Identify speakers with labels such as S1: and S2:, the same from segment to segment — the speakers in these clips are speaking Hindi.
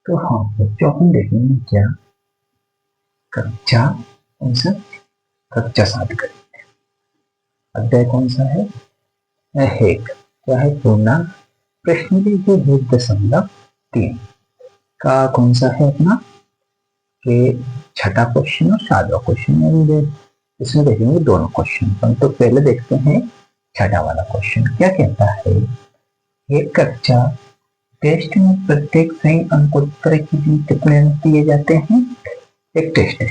S1: तो हाँ बच्चों, हम देखेंगे क्या कक्षा कौन सा, कक्षा 7 करेंगे। अध्याय कौन सा है? हेक। क्या है? पूर्णांक। प्रश्न देखिए 1.3 का कौन सा है अपना के छठा क्वेश्चन और 7वां क्वेश्चन। इसमें देखेंगे दोनों क्वेश्चन। हम तो पहले देखते हैं छठा वाला क्वेश्चन। क्या कहता है? एक कक्षा टेस्ट में प्रत्येक सही अंकोत्तर के लिए कितने अंक दिए जाते हैं? एक टेस्ट है,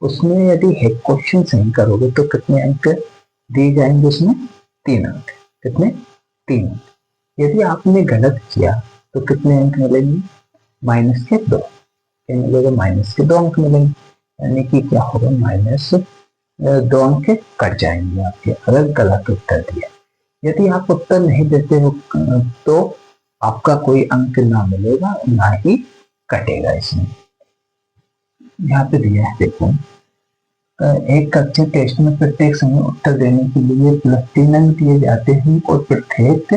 S1: उसमें यदि एक क्वेश्चन सही करोगे तो कितने अंक दिए जाएंगे? उसमें 3 अंक। कितने? 3 अंक। यदि आपने गलत किया तो कितने अंक मिलेंगे? -2। क्या मिलेगा? -2 अंक मिलेंगे। यानी कि क्या होगा? -2 अंक कट जाएंगे आपके, अगर गलत उत्तर दिया। यदि आप उत्तर नहीं देते हो तो आपका कोई अंक ना मिलेगा, ना ही कटेगा। इसमें यहाँ पे दिया है, देखो, एक कक्षा टेस्ट में प्रत्येक समय उत्तर देने के लिए +3 अंक दिए जाते हैं और प्रत्येक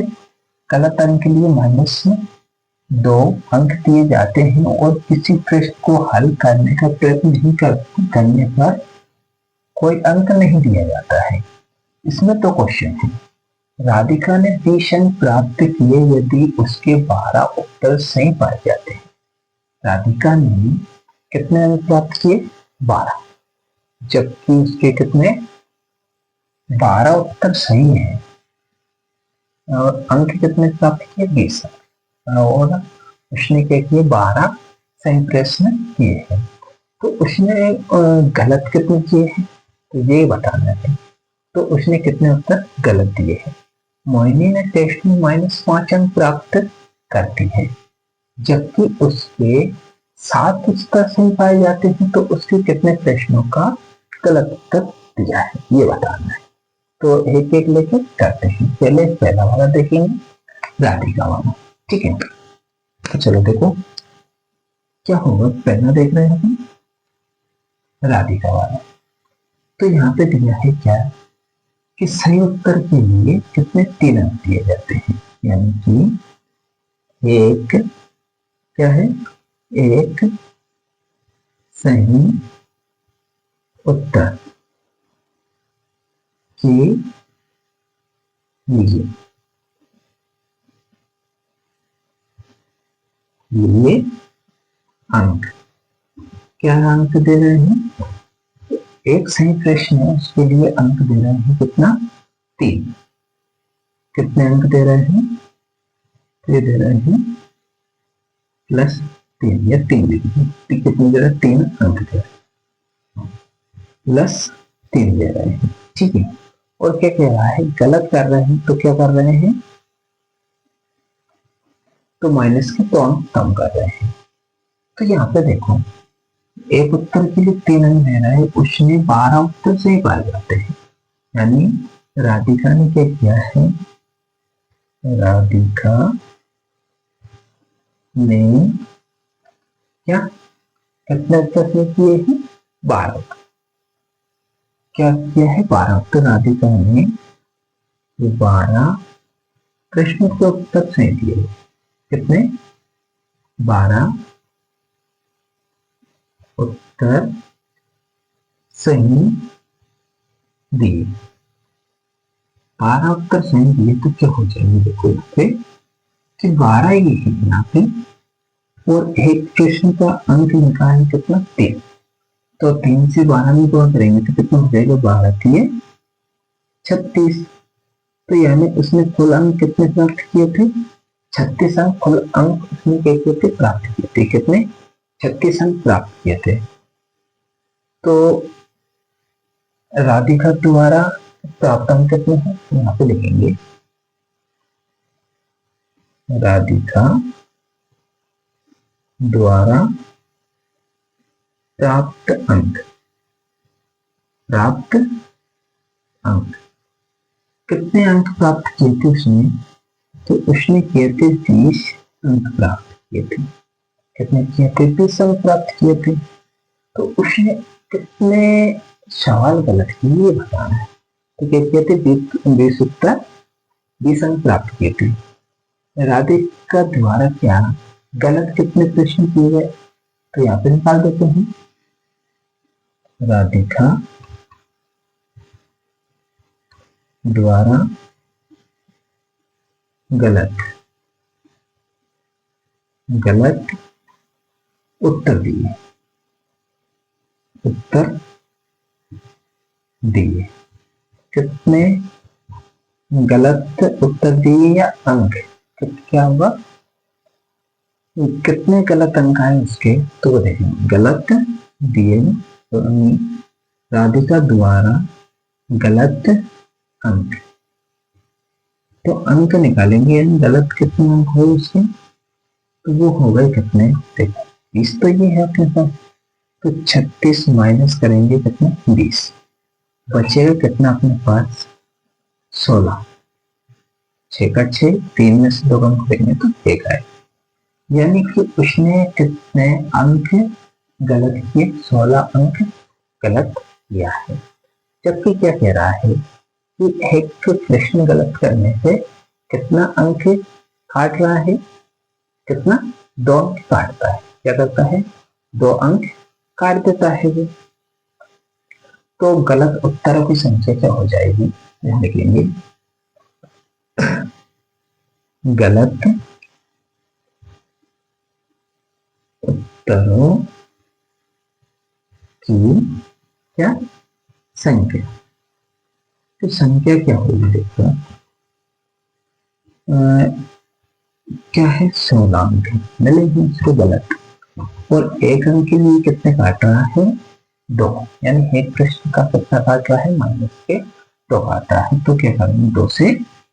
S1: गलत अंक के लिए -2 अंक दिए जाते हैं और किसी प्रश्न को हल करने का प्रयत्न नहीं करने पर कोई अंक नहीं दिया जाता है। इसमें तो क्वेश्चन है, राधिका ने 20 अंक प्राप्त किए यदि उसके 12 उत्तर सही पाए जाते हैं। राधिका ने कितने अंक प्राप्त किए? 12। जबकि उसके कितने 12 उत्तर सही है और अंक कितने प्राप्त किए? 20। और उसने क्या किए? 12 सही प्रश्न किए हैं। तो उसने गलत कितने किए हैं तो ये बताना है। तो उसने कितने उत्तर गलत दिए हैं? मोहिनी ने टेस्ट में -5 अंक प्राप्त करती है, जबकि उसके 7 उत्तर सही पाए जाते हैं। तो उसके कितने प्रश्नों का गलत उत्तर दिया है, ये बताना है। तो एक एक लेके करते हैं। पहले पहला वाला देखेंगे, राधिका वाला। ठीक है, तो चलो देखो क्या होगा। पहला देख रहे हैं हम, राधिका वाला। तो यहाँ पे दिया है क्या कि सही उत्तर के लिए कितने 3 अंक दिए जाते हैं। यानी कि एक क्या है? एक सही उत्तर के लिए अंक, क्या अंक दे रहे हैं? एक सही प्रश्न है, उसके लिए अंक दे रहे हैं कितना? 3। कितने अंक दे रहे हैं? ये दे रहे हैं +3 या 3 दे रहे हैं। कितने दे रहे हैं? 3 अंक दे रहे हैं, +3 दे रहे हैं। ठीक है, और क्या कह रहा है? गलत कर रहे हैं तो क्या कर रहे हैं? तो माइनस के 2 अंक कम कर रहे हैं। तो यहाँ पे देखो, एक उत्तर के लिए 3 अंक दे रहा है, उसने 12 उत्तर सही पाए जाते हैं। यानी राधिका ने क्या किया है? राधिका ने क्या कितने उत्तर सही किए हैं? 12। क्या किया है? 12 उत्तर। राधिका ने 12 प्रश्नों के उत्तर सही दिए। कितने? 12 उत्तर सही दिए। 12 उत्तर सही दिए तो क्या हो जाएंगे? देखो यहाँ पे कि 12 ही है यहाँ पे, और एक प्रश्न का अंक निकाले कितना? 3। तो 3 से 12 में गुणा करेंगे तो कितना हो जाएगा? 12×3 = 36। तो यानी उसने कुल अंक कितने प्राप्त किए थे? 36 अंक कुल अंक उसने क्या किए थे? प्राप्त किए थे। कितने? 36 अंक प्राप्त किए थे। तो राधिका द्वारा प्राप्त अंक कितने हैं? यहाँ पे लिखेंगे, राधिका द्वारा प्राप्त अंक। प्राप्त अंक कितने अंक प्राप्त किए थे उसने? तो उसने किए थे 20 अंक प्राप्त किए थे। कितने किए थे? 20 अंक प्राप्त किए थे। तो उसने कितने सवाल गलत किए ये बताना है। तो क्या किए थे? 20 उत्तर 20 अंक प्राप्त किए थे। राधिका द्वारा क्या गलत कितने प्रश्न किए गए, तो यहाँ पे निकाल देते हैं। राधिका द्वारा गलत गलत उत्तर दिए, उत्तर दिए। कितने गलत उत्तर दिए या अंक, क्या होगा, कितने गलत अंक आए उसके, तो देखेंगे गलत दिए तो राधिका द्वारा गलत अंक, तो अंक निकालेंगे, गलत कितने अंक हुए उसके, तो वो हो गए कितने, देखो 20 तो ये है अपने पास, तो 36 माइनस करेंगे कितने 20, बचेगा कितना अपने पास 16, 6 का 6, 3 में से 2 अंक देंगे तो 1 आए, यानी कि उसने कितने अंक गलत किए, 16 अंक गलत किया है। जबकि क्या कह रहा है कि एक प्रश्न गलत करने से कितना अंक काट रहा है, कितना 2 अंक काटता है, क्या करता है 2 अंक काट देता है वो। तो गलत उत्तरों की संख्या क्या हो जाएगी, लिखेंगे गलत उत्तरों की क्या संख्या, तो संख्या क्या होगी, देखो क्या है 16 अंक मिलेगी उसको गलत, और 1 अंक के लिए कितने काट रहा है 2, यानी एक प्रश्न का कितना काट रहा है माइनस के 2 काट रहा है, तो क्या करेंगे 2 से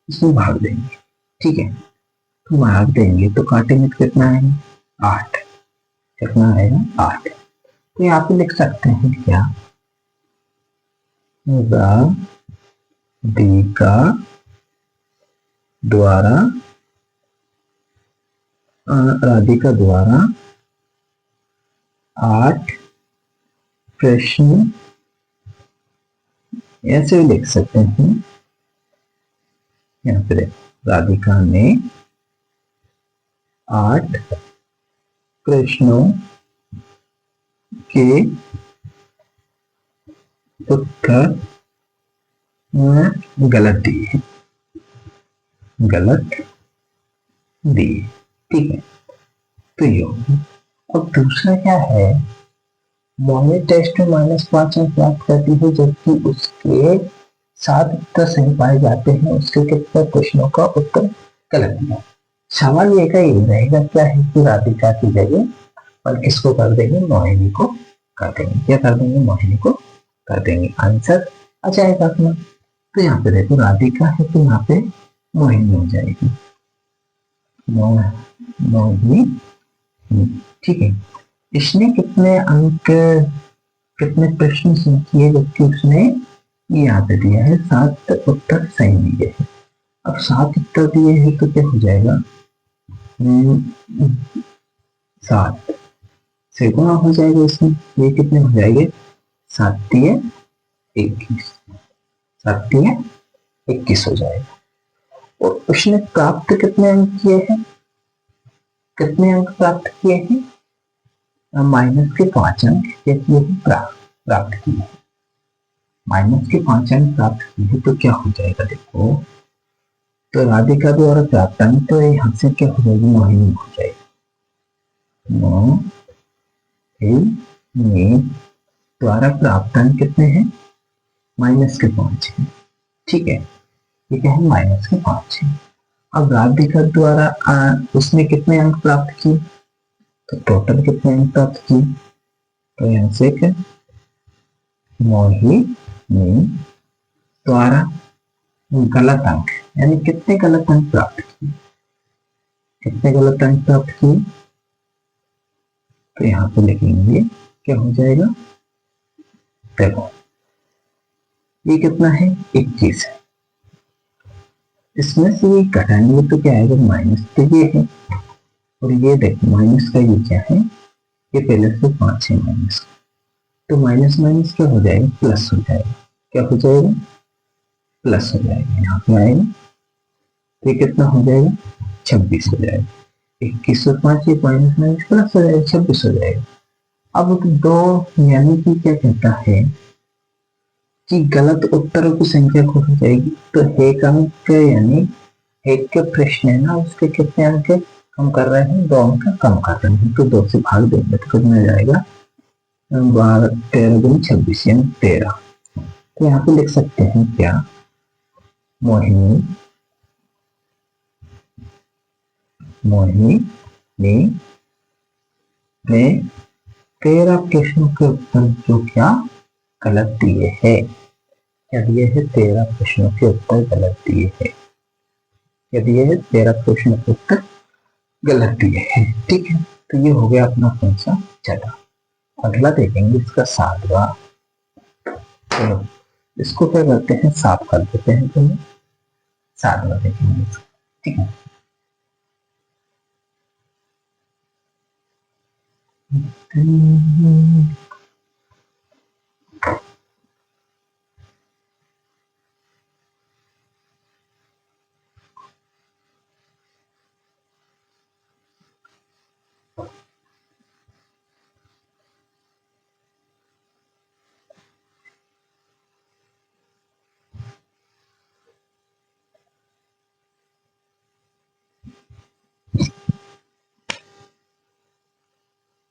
S1: इसमें भाग देंगे, ठीक है, तो भाग देंगे तो काटेंगे तो कितना आएगा 8, कितना आएगा 8, तो यहाँ पे लिख सकते हैं क्या, राधिका द्वारा राधिका द्वारा 8 प्रश्न, ऐसे भी लिख सकते हैं, यहाँ पे राधिका ने 8 प्रश्नों के उत्तर गलत दिए, गलत दिए, ठीक है, तो ये अब दूसरा क्या है, मॉनिटर टेस्ट में -5 अंक प्राप्त करती है, जबकि उसके 7 उत्तर सही पाए जाते हैं, उसके कितने प्रश्नों का उत्तर गलत दिया। सवाल ये का ये रहेगा क्या है कि राधिका की जगह और किसको कर देंगे, मोहिनी को कर देंगे, क्या कर देंगे मोहिनी को कर देंगे, आंसर आ जाएगा अपना। तो यहाँ पे देखो राधिका है तो यहाँ पे मोहिनी हो जाएगी, मोहिनी, ठीक है। इसने कितने अंक, कितने प्रश्न सही किए, जबकि उसने ये यहाँ पे दिया है 7 उत्तर सही दिए हैं। अब 7 उत्तर दिए हैं तो क्या हो जाएगा, 7 से गुणा हो जाएगा इसमें, ये कितने हो जाएंगे 7 तिये 21, 7 तिये 21 हो जाएगा। और उसने प्राप्त कितने अंक किए हैं, कितने अंक प्राप्त किए हैं, माइनस के 5 अंक किए हैं, प्राप्त किए हैं, माइनस के 5 अंक प्राप्त किए हैं, तो क्या हो जाएगा देखो, तो राधिका द्वारा प्राप्त अंक, तो यहाँ से क्या हो जाएगी मोहिनी हो जाएगी, मोहिनी द्वारा प्राप्त अंक कितने हैं -5 हैं, ठीक है, ये क्या है -5 है। अब राधिका द्वारा उसने कितने अंक प्राप्त किए, तो टोटल कितने अंक प्राप्त किए, तो यहाँ से क्या मोहिनी द्वारा गलत अंक, यानी कितने गलत अंक प्राप्त किए, कितने गलत अंक प्राप्त किए, तो यहाँ पे लिखेंगे क्या हो जाएगा, देखो ये कितना है 21 है, इसमें से ये घटाएंगे तो क्या आएगा माइनस, तो ये है, और ये देखो माइनस का ये क्या है, ये पहले से 5 है माइनस, तो माइनस माइनस क्या हो जाएगा प्लस हो जाएगा, क्या हो जाएगा प्लस हो जाएगा, यहाँ पे आएगा तो ये कितना हो जाएगा 26 हो जाएगा, 21 और 5 ये माइनस माइनस प्लस हो जाएगा, 26 हो जाएगा। अब दो यानी कि क्या कहता है कि गलत उत्तरों की संख्या खो जाएगी, तो एक अंक यानी एक के प्रश्न है ना, उसके कितने अंक कम कर रहे हैं, 2 अंक कम कर रहे हैं, तो 2 से भाग देंगे तो कितना जाएगा, 12 13 दूनी 26 यानी 13। तो यहाँ पे लिख सकते हैं क्या, मोहिनी मोहिनी ने 13 प्रश्नों के उत्तर जो क्या गलत दिए हैं, क्या दिए हैं, 13 प्रश्नों के उत्तर गलत दिए हैं, क्या दिए हैं, 13 प्रश्नों के उत्तर गलत दिए हैं। ठीक है, तो ये हो गया अपना कौन सा, चला। अगला देखेंगे इसका 7वां। चलो इसको क्या करते हैं, साफ कर देते हैं, तो 7वां देखेंगे, ठीक है।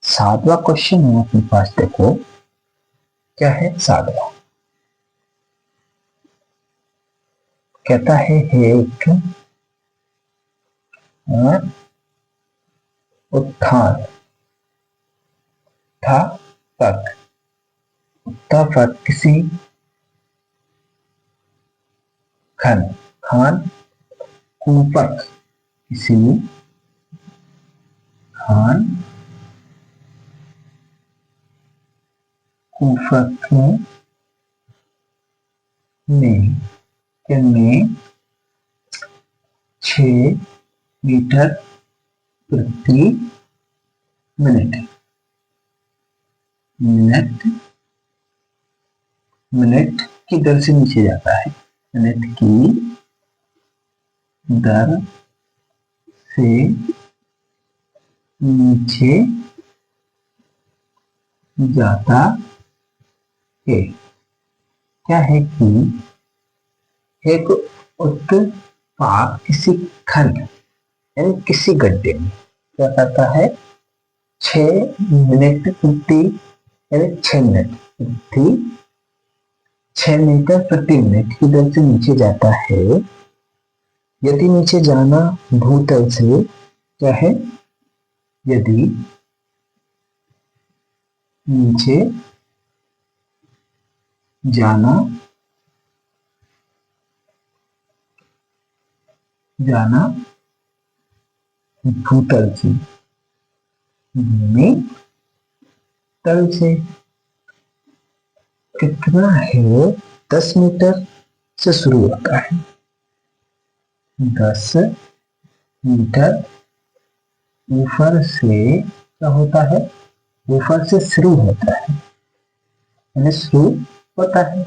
S1: सातवां क्वेश्चन है अपने पास, देखो क्या है 7वां, कहता है एक उत्थान था तक उत्थापक किसी खान कूपक किसी खान कूपक में 6 मीटर प्रति मिनट मिनट की दर से नीचे जाता है, मिनट की दर से नीचे जाता है। क्या है कि एक उत्पाद किसी खंड यानी किसी गड्ढे में क्या करता है, 6 मिनट प्रति यानी 6 मिनट प्रति 6 मीटर प्रति मिनट की दर से नीचे जाता है। यदि नीचे जाना भूतल से क्या है, यदि नीचे जाना भूतल से भूमि तल से कितना है, 10 मीटर से शुरू होता है, 10 मीटर ऊपर से क्या होता है, ऊपर से शुरू होता है, यानी शुरू होता है,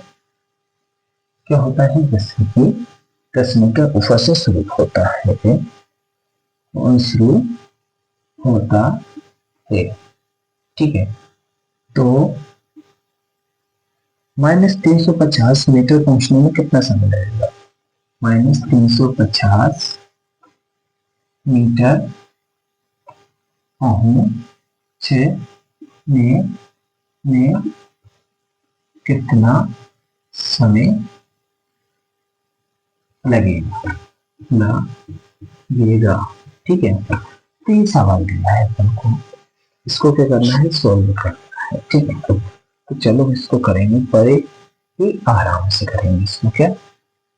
S1: क्या होता है, जैसे कि 10 मीटर ऊपर से शुरू होता है और शुरू होता है, ठीक है। तो -350 मीटर पहुंचने में कितना समय लगेगा, -350 मीटर पहुंचने में कितना समय लगेगा, ठीक है। तो ये सवाल दिया है अपन को, इसको क्या करना है, सोल्व करना है, ठीक है। तो चलो इसको करेंगे, पर ही आराम से करेंगे इसको, क्या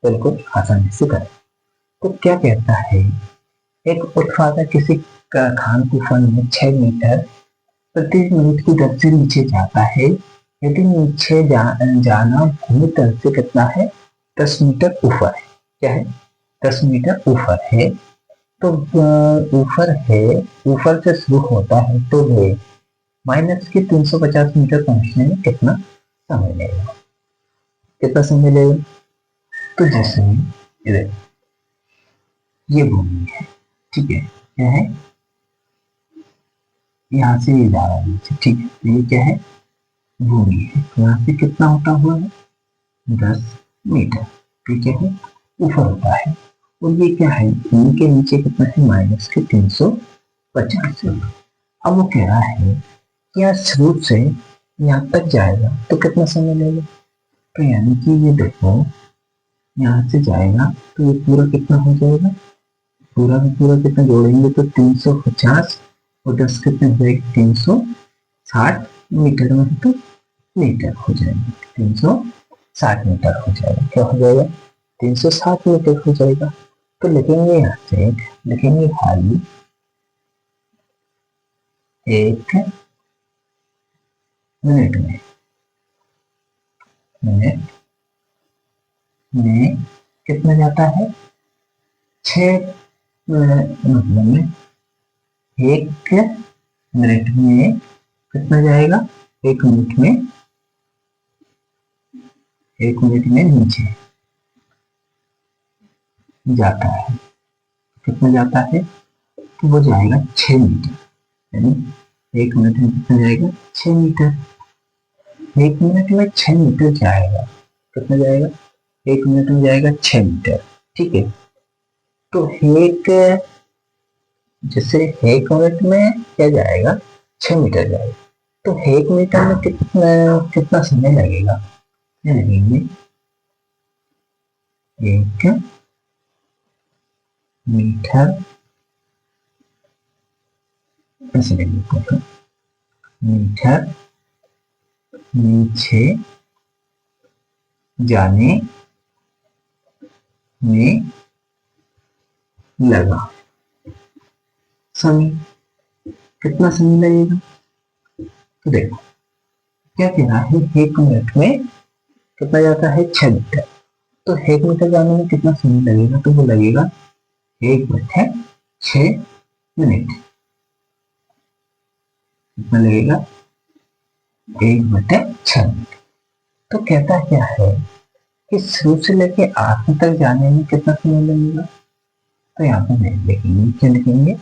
S1: बिल्कुल आसानी से करें। तो क्या कहता है, एक उत्पादक किसी खान कूपन में 6 मीटर प्रति मिनट की दर से नीचे जाता है, यदि नीचे जाना भूमि तल से कितना है, 10 मीटर ऊपर है, क्या है, 10 मीटर ऊपर है, तो ऊपर है, ऊपर से शुरू होता है, तो वे माइनस के 350 मीटर पहुंचने में कितना समय लेगा, कितना समय लेगा। तो जैसे ये भूमि है, ठीक है, क्या है, यहाँ से ये जा रहा है नीचे, ठीक है। तो ये क्या है, भूमि है। यहाँ से कितना होता हुआ है, 10 मीटर। ठीक है, ऊपर होता है। और ये क्या है, इनके नीचे कितना है, माइनस के 350। अब वो कह रहा है कि यहाँ स्रोत से यहाँ तक जाएगा तो कितना समय लगेगा। तो यानी कि ये देखो, यहाँ से जाएगा तो ये पूरा कितना हो जाएगा, पूरा का पूरा कितना जोड़ेंगे तो 350 और 10 कितने हो जाएगा, 360 मीटर में तो मीटर हो जाएगा, 360 मीटर हो जाएगा। क्या हो जाएगा, 360 मीटर हो जाएगा। तो लिखेंगे यहाँ से, लिखेंगे हाई एक मिनट में कितना जाता है, 6 मतलब में 1 मिनट में कितना जाएगा, 1 मिनट में, 1 मिनट में नीचे जाता है। कितना जाता है, तो वो जाएगा 6 मीटर। यानी 1 मिनट में कितना जाएगा, 6 मीटर। 1 मिनट में 6 मीटर जाएगा, कितना जाएगा, 1 मिनट में जाएगा 6 मीटर। ठीक है, तो एक, जैसे 1 मिनट में क्या जाएगा, 6 मीटर जाएगा। तो 1 मीटर में कितना समय लगेगा, लगेंगे 1 मीटर, ऐसे लिख देते हैं, मीटर नीचे जाने में लगा समय। कितना समय लगेगा, तो देखो क्या कह रहा है, 1 मिनट में कितना जाता है, 6 मीटर। तो 1 मीटर जाने में कितना समय लगेगा, तो वो लगेगा 1/6 मिनट। कितना लगेगा, 1/6 मिनट। तो कहता क्या है कि शुरू से लेके आखिर तक जाने में कितना समय लगेगा। तो यहाँ पे नहीं लिखेंगे, क्या लिखेंगे,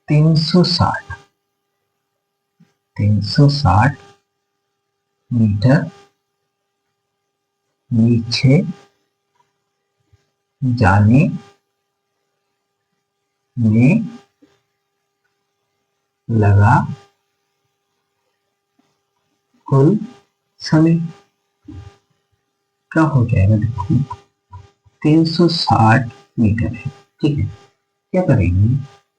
S1: 360 मीटर नीचे जाने में लगा कुल समय। क्या हो जाएगा, देखो 360 मीटर है। ठीक है, क्या करेंगे,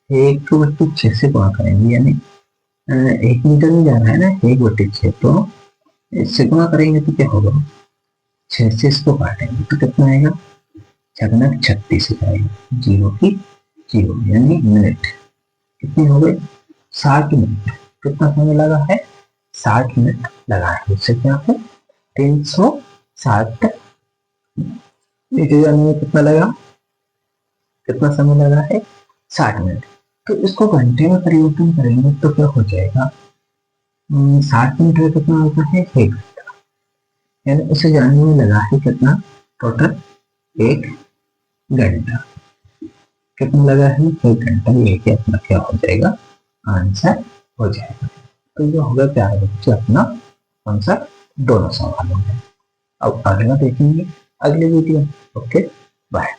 S1: 1/6 से गुणा करेंगे, यानी 1 मीटर में जाना है ना, 1/6, तो इससे गुणा करेंगे तो क्या होगा, 6 से इसको काटेंगे तो कितना आएगा, 36 हो जाएगा, 0 की 0, यानी मिनट कितने हो गए, 60 मिनट। कितना समय लगा है, 60 मिनट लगा है। इससे क्या है, 360 मीटर जाने में कितना लगा, कितना समय लगा है, 60 मिनट। तो इसको घंटे में परिवर्तन करेंगे तो क्या हो जाएगा, 60 मिनट में कितना होता है, 1 घंटा। यानी उसे जाने में लगा है कितना, टोटल 1 घंटा। कितना लगा है, 1 घंटा। ये क्या अपना क्या हो जाएगा, आंसर हो जाएगा। तो ये होगा प्यारे बच्चे अपना आंसर, दोनों सवालों में। अब अगला देखेंगे अगले वीडियो। Okay, bye.